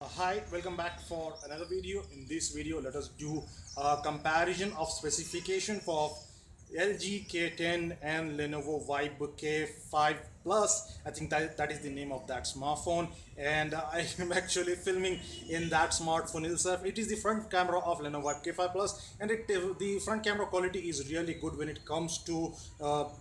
Hi, welcome back for another video. In this video, let us do a comparison of specification for LG K10 and Lenovo Vibe K5 Plus. I think that is the name of that smartphone, and I am actually filming in that smartphone itself. It is the front camera of Lenovo Vibe K5 Plus, and the front camera quality is really good when it comes to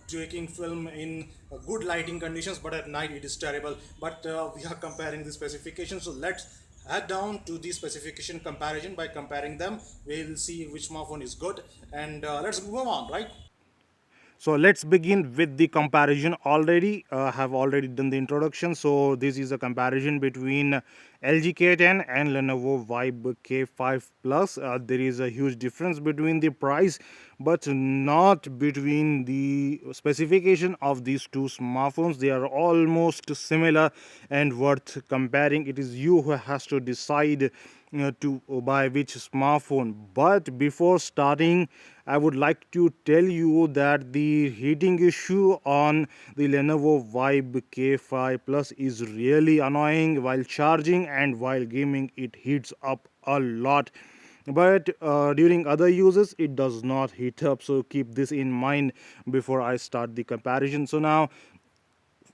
taking film in good lighting conditions, but at night it is terrible. But we are comparing the specifications, so let's head down to the specification comparison. By comparing them, we'll see which smartphone is good, and let's move on, right? So let's begin with the comparison. Already have already done the introduction. So this is a comparison between LG K10 and Lenovo Vibe K5 Plus. There is a huge difference between the price, but not between the specification of these two smartphones. They are almost similar and worth comparing. It is you who has to decide to buy which smartphone. But before starting, I would like to tell you that the heating issue on the Lenovo Vibe K5 Plus is really annoying while charging, and while gaming it heats up a lot, but during other uses it does not heat up. So keep this in mind before I start the comparison. So now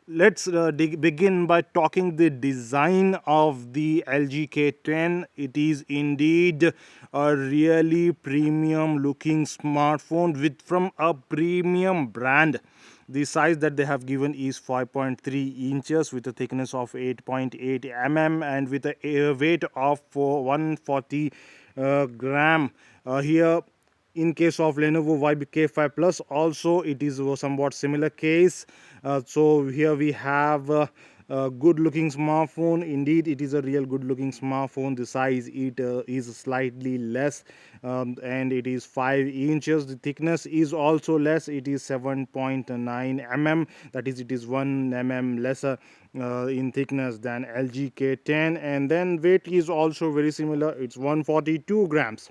let's begin by talking the design of the LG K10. It is indeed a really premium looking smartphone with from a premium brand. The size that they have given is 5.3 inches with a thickness of 8.8 mm and with a weight of 140 gram. Here in case of Lenovo Vibe K5 Plus, also it is a somewhat similar case. So here we have a good looking smartphone. Indeed, it is a real good looking smartphone. The size it is slightly less, and it is 5 inches. The thickness is also less. It is 7.9 mm. That is, it is 1 mm lesser in thickness than LG K10. And then weight is also very similar. It's 142 grams.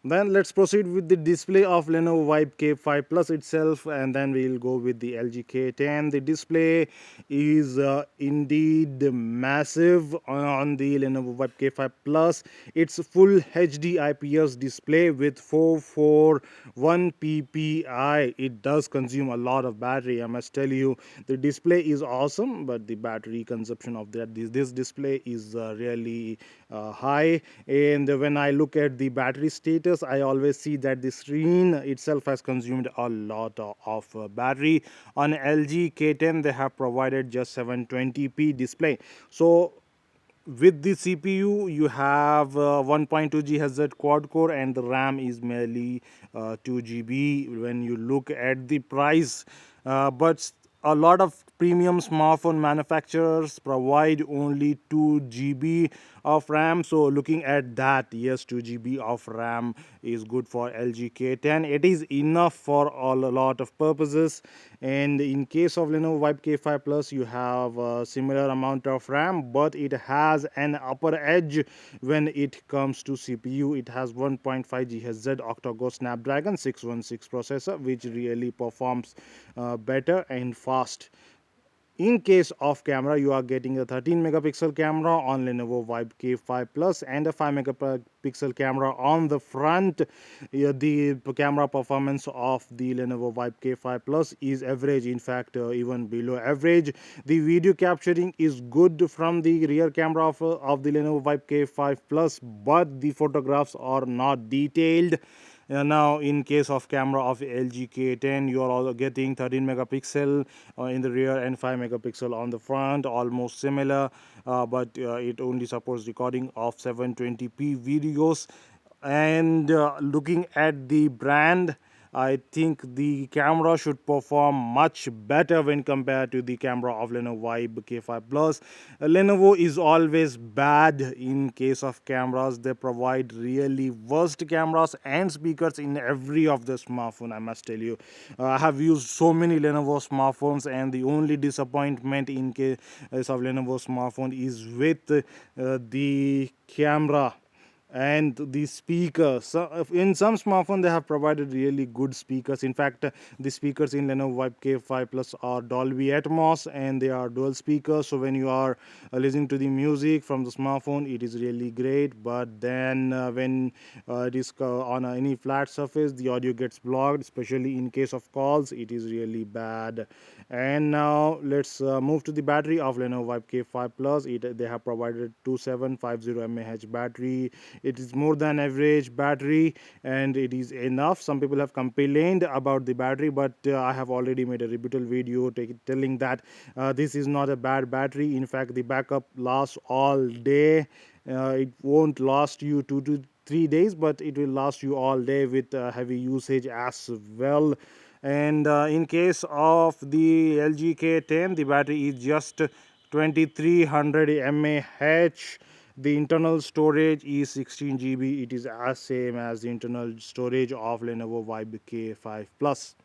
Then let's proceed with the display of Lenovo Vibe K5 Plus itself, and then we'll go with the LG K10. The display is indeed massive on the Lenovo Vibe K5 Plus. It's full HD IPS display with 441 ppi. It does consume a lot of battery, I must tell you. The display is awesome, but the battery consumption of this display is really high. And when I look at the battery status, I always see that the screen itself has consumed a lot of battery. On LG K10 they have provided just 720p display. So with the CPU you have 1.2 GHz quad core, and the RAM is merely 2 GB when you look at the price. But a lot of premium smartphone manufacturers provide only 2 GB of RAM. So looking at that, yes, 2 GB of RAM is good for LG K10. It is enough for a lot of purposes. And in case of Lenovo Vibe K5 Plus, you have a similar amount of RAM, but it has an upper edge when it comes to CPU. It has 1.5 GHz octa-core Snapdragon 616 processor, which really performs better and fast. In case of camera, you are getting a 13 megapixel camera on Lenovo Vibe K5 Plus and a 5 megapixel camera on the front. The camera performance of the Lenovo Vibe K5 Plus is average, in fact even below average. The video capturing is good from the rear camera of the Lenovo Vibe K5 Plus, but the photographs are not detailed. Now in case of camera of LG K10, you are also getting 13 megapixel in the rear and 5 megapixel on the front, almost similar, but it only supports recording of 720p videos. And looking at the brand, I think the camera should perform much better when compared to the camera of Lenovo Vibe K5 Plus. Lenovo is always bad in case of cameras. They provide really worst cameras and speakers in every of the smartphone, I must tell you. I have used so many Lenovo smartphones, and the only disappointment in case of Lenovo smartphone is with the camera. And the speakers, in some smartphone they have provided really good speakers. In fact, the speakers in Lenovo Vibe K5 Plus are Dolby Atmos and they are dual speakers, so when you are listening to the music from the smartphone it is really great. But then when it is on any flat surface, the audio gets blocked, especially in case of calls. It is really bad. And now let's move to the battery of Lenovo Vibe K5 Plus. They have provided 2750 mAh battery. It is more than average battery and it is enough. Some people have complained about the battery, but I have already made a rebuttal video telling that this is not a bad battery. In fact, the backup lasts all day. It won't last you 2 to 3 days, but it will last you all day with heavy usage as well. And in case of the LG K10, the battery is just 2300 mAh. The internal storage is 16 GB. It is as same as the internal storage of Lenovo Vibe K5 Plus.